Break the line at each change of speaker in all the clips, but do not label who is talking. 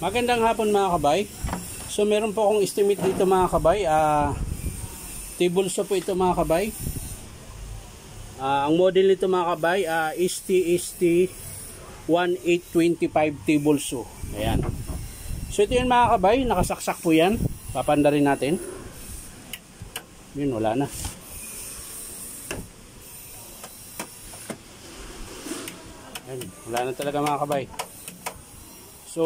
Magandang hapon mga kabay. So meron po akong estimate dito mga kabay. Table saw po ito mga kabay. Ang model nito mga kabay ST 1825 table saw. Ayan. So ito yun mga kabay, nakasaksak po yan. Papanda rin natin. Yun, wala na. Ayan, wala na talaga mga kabay. So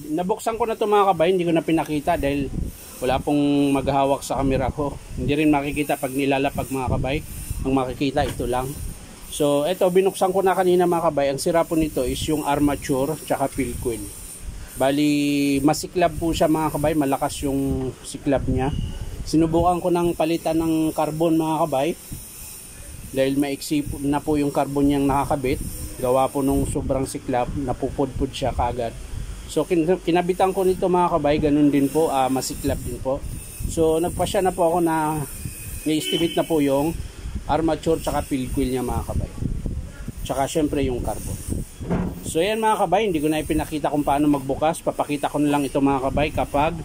nabuksan ko na ito mga kabay, hindi ko na pinakita dahil wala pong maghahawak sa camera ko. Hindi rin makikita pag nilalapag mga kabay. Ang makikita ito lang. So ito, binuksan ko na kanina mga kabay. Ang sira po nito is yung armature tsaka fill coil. Bali masiklab po siya mga kabay, malakas yung siklab niya. Sinubukan ko ng palitan ng carbon mga kabay dahil maiksi na po yung carbon niyang nakakabit. Gawa po nung sobrang siklab, napupudpud siya kaagad. So kinabitan ko nito mga kabay, ganun din po, masiklab din po. So nagpasya na po ako na i-estimate na po yung armature tsaka fill coil niya mga kabay. Tsaka syempre yung carbon. So yan mga kabay, hindi ko na ipinakita kung paano magbukas. Papakita ko na lang ito mga kabay kapag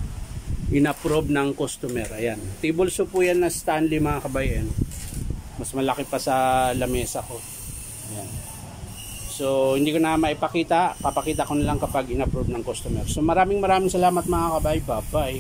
in-approve ng customer. Ayan. Table saw po yan na Stanley mga kabay. Ayan. Mas malaki pa sa lamesa ko. Ayan. So hindi ko na maipakita, papakita ko na lang kapag in-approve ng customer. So maraming salamat mga kabay. Bye bye.